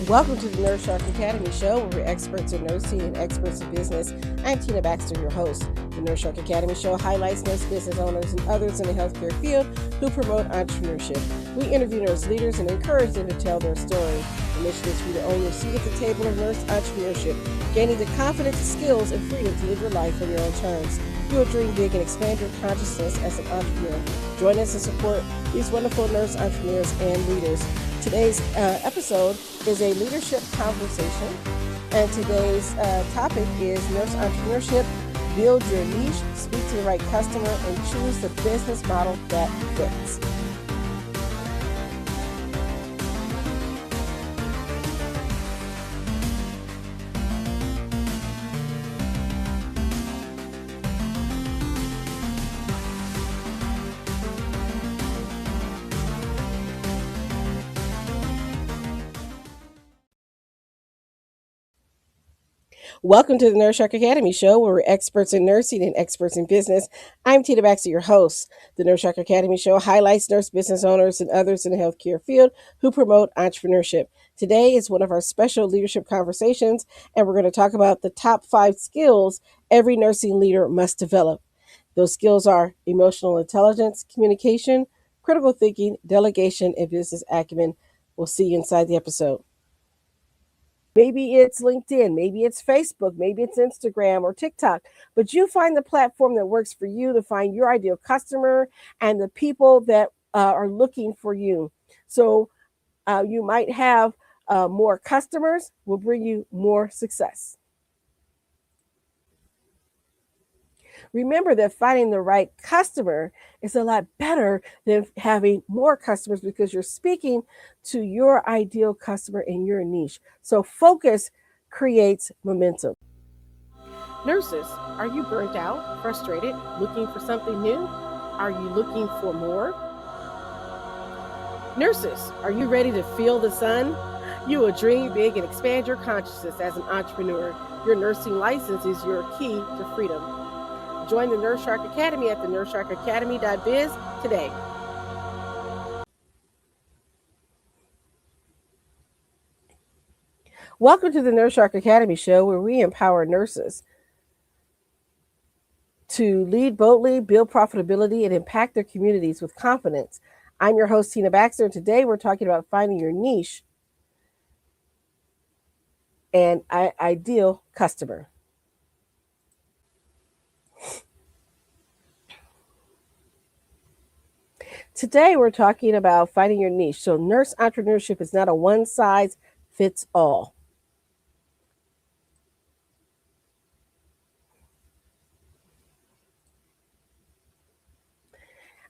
Welcome to the Nurse Shark Academy show, where we're experts in nursing and experts in business. I'm Tina Baxter, your host. The Nurse Shark Academy show highlights nurse business owners and others in the healthcare field who promote entrepreneurship. We interview nurse leaders and encourage them to tell their story. The mission is for you to own your seat at the table of nurse entrepreneurship, gaining the confidence, skills, and freedom to live your life on your own terms. You will dream big and expand your consciousness as an entrepreneur. Join us and support these wonderful nurse entrepreneurs and leaders. Today's episode is a leadership conversation, and today's topic is nurse entrepreneurship. Build your niche, speak to the right customer, and choose the business model that fits. Welcome to the Nurse Shark Academy show, where we're experts in nursing and experts in business. I'm Tina Baxter, your host. The Nurse Shark Academy show highlights nurse business owners and others in the healthcare field who promote entrepreneurship. Today is one of our special leadership conversations, and we're going to talk about the top 5 skills every nursing leader must develop. Those skills are emotional intelligence, communication, critical thinking, delegation, and business acumen. We'll see you inside the episode. Maybe it's LinkedIn, maybe it's Facebook, maybe it's Instagram or TikTok, but you find the platform that works for you to find your ideal customer and the people that are looking for you. So you might have more customers will bring you more success. Remember that finding the right customer is a lot better than having more customers, because you're speaking to your ideal customer in your niche. So focus creates momentum. Nurses, are you burnt out, frustrated, looking for something new? Are you looking for more? Nurses, are you ready to feel the sun? You will dream big and expand your consciousness as an entrepreneur. Your nursing license is your key to freedom. Join the Nurse Shark Academy at thenursesharkacademy.biz today. Welcome to the Nurse Shark Academy show, where we empower nurses to lead boldly, build profitability, and impact their communities with confidence. I'm your host, Tina Baxter, and today we're talking about finding your niche and ideal customer. Today, we're talking about finding your niche. So nurse entrepreneurship is not a one-size-fits-all.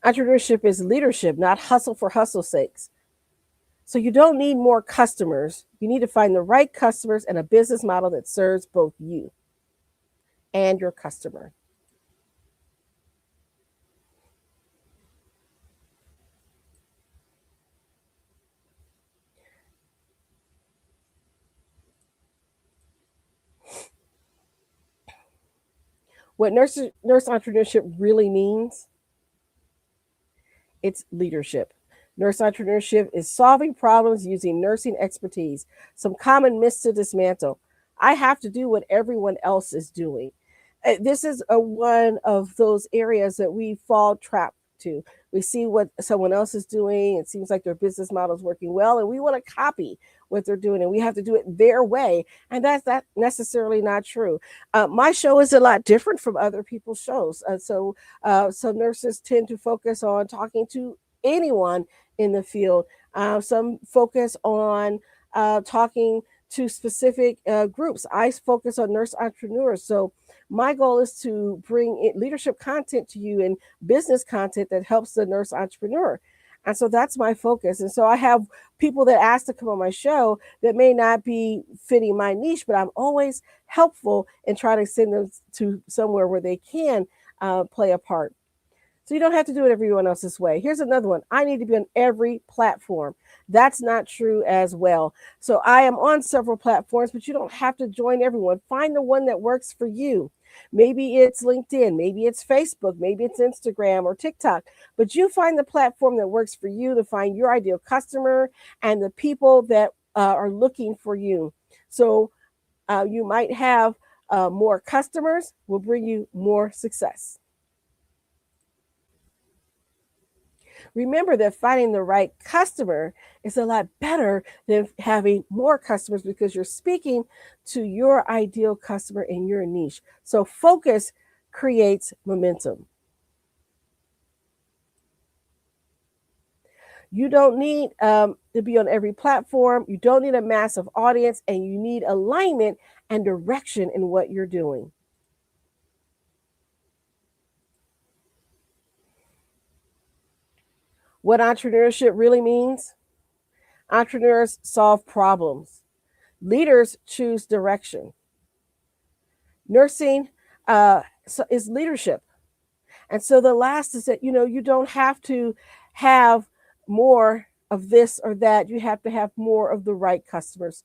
Entrepreneurship is leadership, not hustle for hustle's sakes. So you don't need more customers. You need to find the right customers and a business model that serves both you and your customer. What nurse entrepreneurship really means, it's leadership. Nurse entrepreneurship is solving problems using nursing expertise. Some common myths to dismantle. I have to do what everyone else is doing. This is one of those areas that we fall trapped to. We see what someone else is doing. It seems like their business model is working well, and we want to copy what they're doing, and we have to do it their way. And that's not necessarily not true. My show is a lot different from other people's shows. So nurses tend to focus on talking to anyone in the field. Some focus on talking to specific groups. I focus on nurse entrepreneurs. So my goal is to bring leadership content to you and business content that helps the nurse entrepreneur. And so that's my focus. And so I have people that ask to come on my show that may not be fitting my niche, but I'm always helpful in trying to send them to somewhere where they can play a part. So you don't have to do it everyone else's way. Here's another one. I need to be on every platform. That's not true as well. So I am on several platforms, but you don't have to join everyone. Find the one that works for you. Maybe it's LinkedIn, maybe it's Facebook, maybe it's Instagram or TikTok, but you find the platform that works for you to find your ideal customer and the people that are looking for you. So you might have more customers will bring you more success. Remember that finding the right customer is a lot better than having more customers because you're speaking to your ideal customer in your niche. So focus creates momentum. You don't need to be on every platform. You don't need a massive audience, and you need alignment and direction in what you're doing. What entrepreneurship really means: entrepreneurs solve problems, leaders choose direction. Nursing is leadership. And so the last is that, you don't have to have more of this or that. You have to have more of the right customers.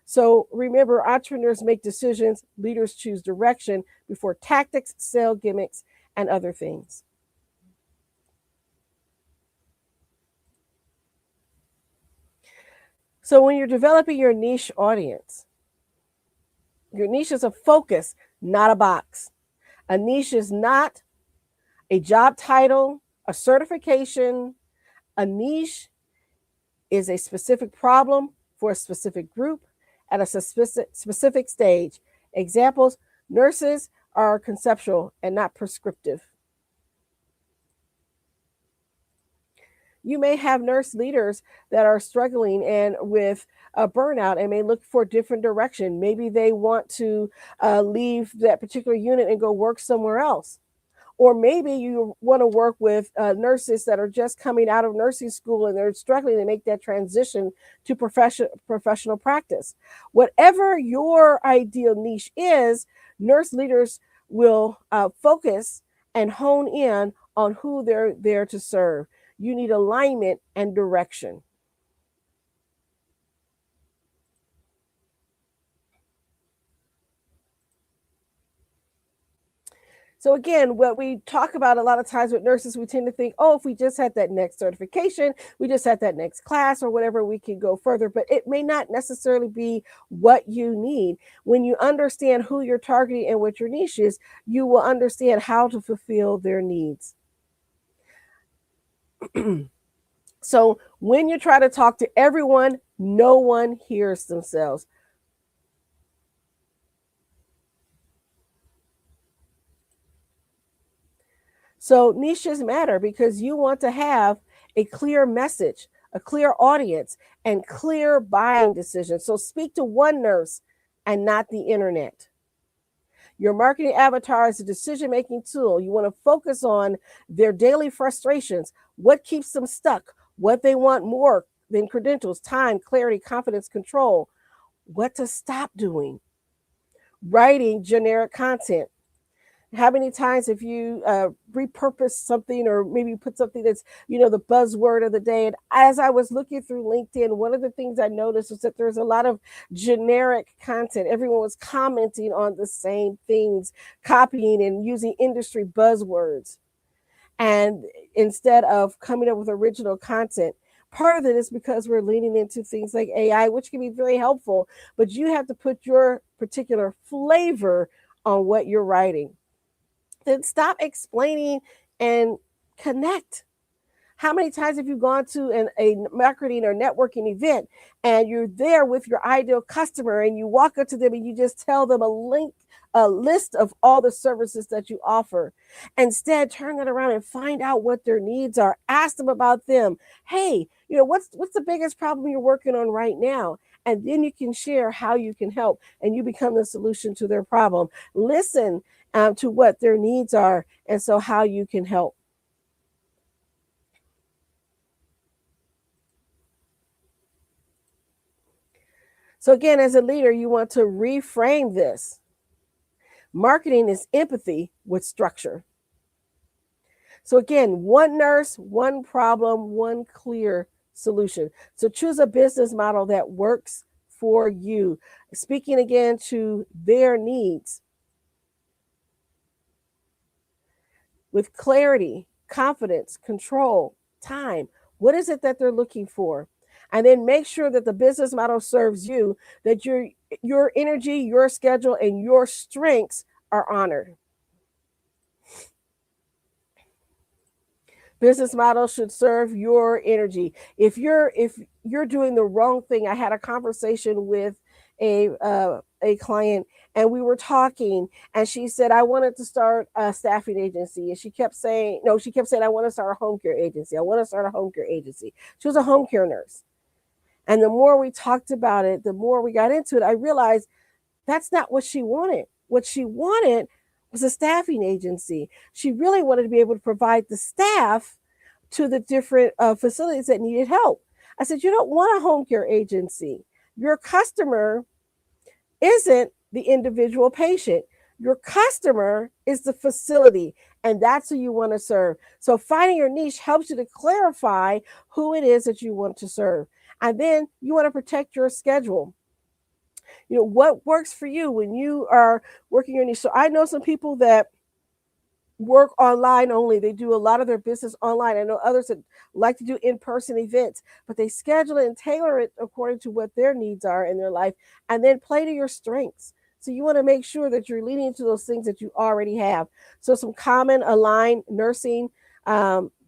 So remember, entrepreneurs make decisions, leaders choose direction before tactics, sell gimmicks, and other things. So when you're developing your niche audience, your niche is a focus, not a box. A niche is not a job title, a certification. A niche is a specific problem for a specific group at a specific stage. Examples: nurses are conceptual and not prescriptive. You may have nurse leaders that are struggling and with a burnout and may look for a different direction. Maybe they want to leave that particular unit and go work somewhere else. Or maybe you want to work with nurses that are just coming out of nursing school and they're struggling to make that transition to professional practice. Whatever your ideal niche is, nurse leaders will focus and hone in on who they're there to serve. You need alignment and direction. So again, what we talk about a lot of times with nurses, we tend to think, oh, if we just had that next certification, we just had that next class or whatever, we can go further. But it may not necessarily be what you need. When you understand who you're targeting and what your niche is, you will understand how to fulfill their needs. So when you try to talk to everyone, no one hears themselves. So niches matter because you want to have a clear message, a clear audience, and clear buying decisions. So speak to one nurse and not the internet. Your marketing avatar is a decision making tool. You want to focus on their daily frustrations, what keeps them stuck, what they want more than credentials, time, clarity, confidence, control, what to stop doing. Writing generic content. How many times have you repurposed something or maybe put something that's, the buzzword of the day? And as I was looking through LinkedIn, one of the things I noticed was that there's a lot of generic content. Everyone was commenting on the same things, copying and using industry buzzwords. And instead of coming up with original content, part of it is because we're leaning into things like AI, which can be very helpful, but you have to put your particular flavor on what you're writing. Then stop explaining and connect. How many times have you gone to a marketing or networking event and you're there with your ideal customer and you walk up to them and you just tell them a list of all the services that you offer? Instead, turn it around and find out what their needs are. Ask them about them. Hey, what's the biggest problem you're working on right now? And then you can share how you can help and you become the solution to their problem. Listen to what their needs are and so how you can help. So again, as a leader, you want to reframe this. Marketing is empathy with structure. So again, one nurse, one problem, one clear solution. So choose a business model that works for you. Speaking again to their needs with clarity, confidence, control, time. What is it that they're looking for? And then make sure that the business model serves you, that your energy, your schedule, and your strengths are honored. Business model should serve your energy. If you're doing the wrong thing, I had a conversation with a client, and we were talking, and she said I wanted to start a staffing agency, and she kept saying no. She kept saying I want to start a home care agency. I want to start a home care agency. She was a home care nurse, and the more we talked about it, the more we got into it. I realized that's not what she wanted. What she wanted was a staffing agency. She really wanted to be able to provide the staff to the different facilities that needed help. I said, you don't want a home care agency. Your customer isn't the individual patient. Your customer is the facility, and that's who you want to serve. So finding your niche helps you to clarify who it is that you want to serve. And then you want to protect your schedule. You know, what works for you when you are working your niche. So I know some people that work online only. They do a lot of their business online. I know others that like to do in-person events, but they schedule it and tailor it according to what their needs are in their life, and then play to your strengths. So you want to make sure that you're leaning into those things that you already have. So some common aligned nursing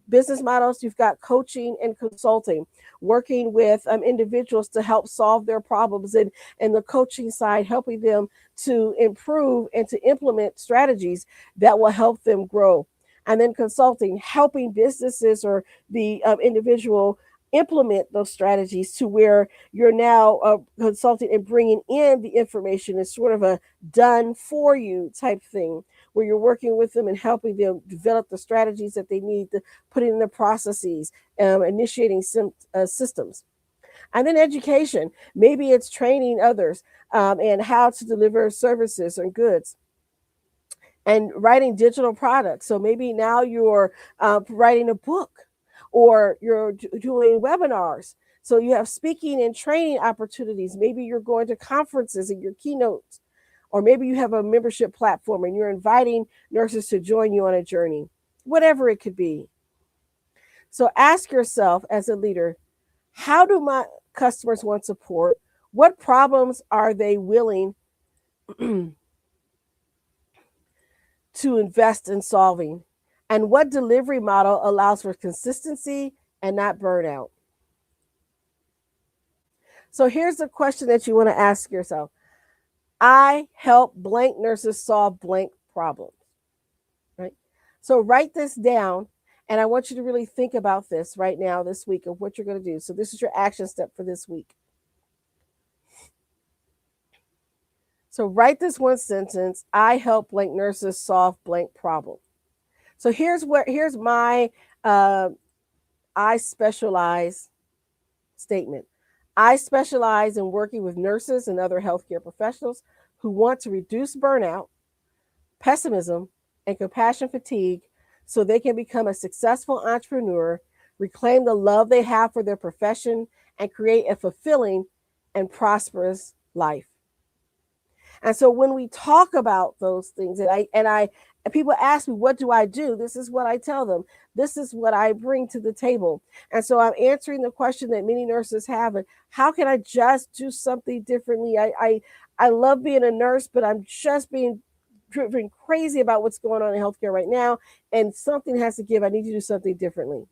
business models. You've got coaching and consulting, working with individuals to help solve their problems, and the coaching side, helping them to improve and to implement strategies that will help them grow. And then consulting, helping businesses or the individual implement those strategies to where you're now consulting and bringing in the information. It's sort of a done for you type thing, where you're working with them and helping them develop the strategies that they need to put in the processes, initiating systems. And then education, maybe it's training others and how to deliver services and goods, and writing digital products. So maybe now you're writing a book, or you're doing webinars. So you have speaking and training opportunities. Maybe you're going to conferences and your keynotes, or maybe you have a membership platform and you're inviting nurses to join you on a journey, whatever it could be. So ask yourself as a leader, how do my customers want support? What problems are they willing to invest in solving? And what delivery model allows for consistency and not burnout? So here's the question that you want to ask yourself. I help blank nurses solve blank problems, right? So write this down, and I want you to really think about this right now, this week, of what you're going to do. So this is your action step for this week. So write this one sentence: I help blank nurses solve blank problem. So here's my I specialize statement. I specialize in working with nurses and other healthcare professionals who want to reduce burnout, pessimism, and compassion fatigue so they can become a successful entrepreneur, reclaim the love they have for their profession, and create a fulfilling and prosperous life. And so when we talk about those things, and people ask me, what do I do? This is what I tell them. This is what I bring to the table. And so I'm answering the question that many nurses have: and how can I just do something differently? I love being a nurse, but I'm just being driven crazy about what's going on in healthcare right now, and something has to give. I need to do something differently.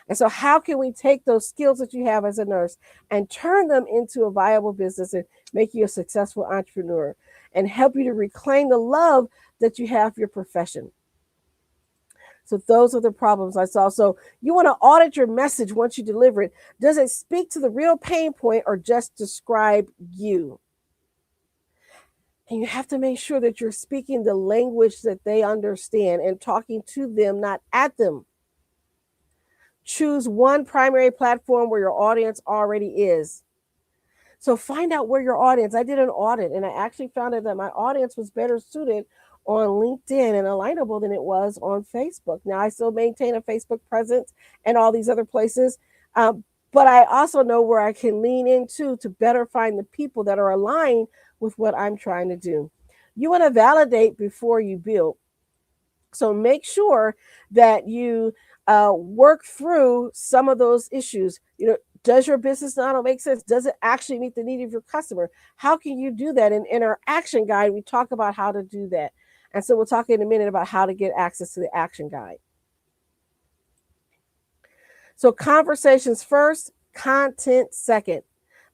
And so how can we take those skills that you have as a nurse and turn them into a viable business and make you a successful entrepreneur and help you to reclaim the love that you have for your profession? So those are the problems I saw. So you want to audit your message once you deliver it. Does it speak to the real pain point or just describe you? And you have to make sure that you're speaking the language that they understand and talking to them, not at them. Choose one primary platform where your audience already is. So find out where your audience. I did an audit, and I actually found out that my audience was better suited on LinkedIn and Alignable than it was on Facebook. Now, I still maintain a Facebook presence and all these other places, but I also know where I can lean into to better find the people that are aligned with what I'm trying to do. You want to validate before you build. So make sure that you work through some of those issues. Does your business model make sense? Does it actually meet the need of your customer? How can you do that? And in our action guide, we talk about how to do that. And so we'll talk in a minute about how to get access to the action guide. So conversations first, content second.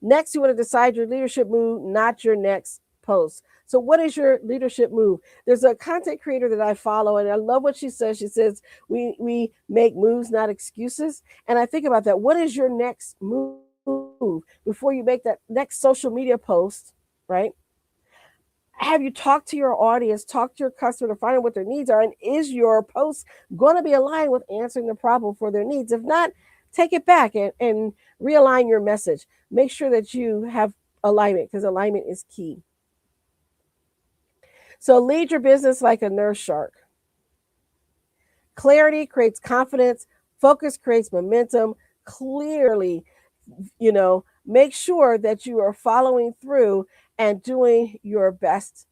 Next, you want to decide your leadership move, not your next post. So what is your leadership move? There's a content creator that I follow, and I love what she says. She says, we make moves, not excuses. And I think about that. What is your next move before you make that next social media post, right? Have you talked to your audience, talked to your customer to find out what their needs are? And is your post going to be aligned with answering the problem for their needs? If not, take it back and realign your message. Make sure that you have alignment, because alignment is key. So lead your business like a nurse shark. Clarity creates confidence. Focus creates momentum. Clearly, make sure that you are following through and doing your best.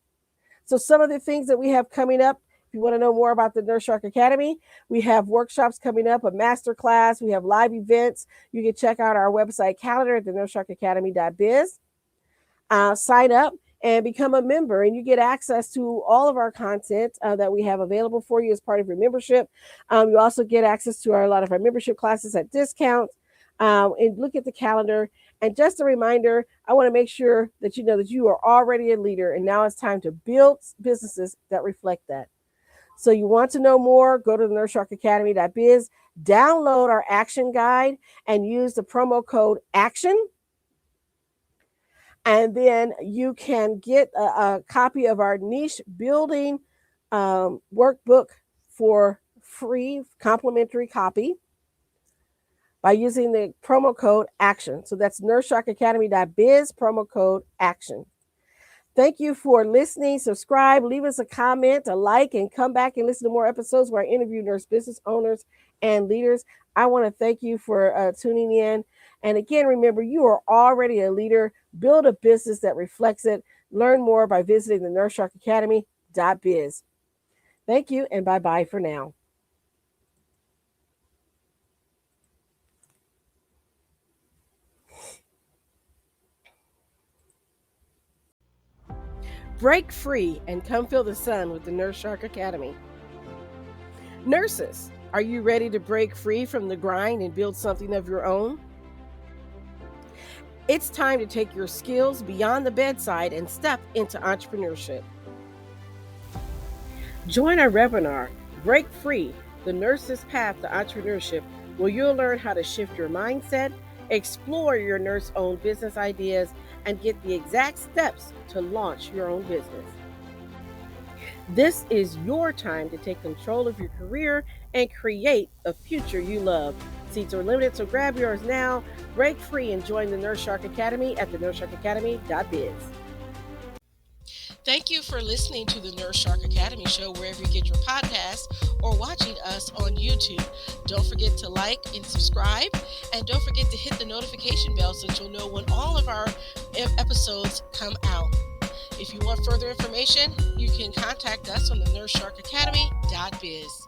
So some of the things that we have coming up, if you want to know more about the Nurse Shark Academy, we have workshops coming up, a master class, we have live events. You can check out our website calendar at thenurssharkacademy.biz. Sign up and become a member, and you get access to all of our content that we have available for you as part of your membership. You also get access to a lot of our membership classes at discounts. And look at the calendar. And just a reminder, I want to make sure that you know that you are already a leader, and now it's time to build businesses that reflect that. So you want to know more, go to the nurssharkacademy.biz, download our action guide, and use the promo code ACTION. And then you can get a copy of our niche building workbook for free, complimentary copy, by using the promo code ACTION. So that's nurssharkacademy.biz, promo code ACTION. Thank you for listening. Subscribe, leave us a comment, a like, and come back and listen to more episodes where I interview nurse business owners and leaders. I want to thank you for tuning in. And again, remember, you are already a leader. Build a business that reflects it. Learn more by visiting the nurssharkacademy.biz. Thank you, and bye-bye for now. Break free and come feel the sun with the Nurse Shark Academy. Nurses, are you ready to break free from the grind and build something of your own? It's time to take your skills beyond the bedside and step into entrepreneurship. Join our webinar, Break Free, the Nurse's Path to Entrepreneurship, where you'll learn how to shift your mindset, explore your nurse-owned business ideas, and get the exact steps to launch your own business. This is your time to take control of your career and create a future you love. Seats are limited, so grab yours now. Break free and join the Nurse Shark Academy at thenurssharkacademy.biz. Thank you for listening to the Nurse Shark Academy show wherever you get your podcasts or watching us on YouTube. Don't forget to like and subscribe, and don't forget to hit the notification bell so that you'll know when all of our episodes come out. If you want further information, you can contact us on the nurssharkacademy.biz.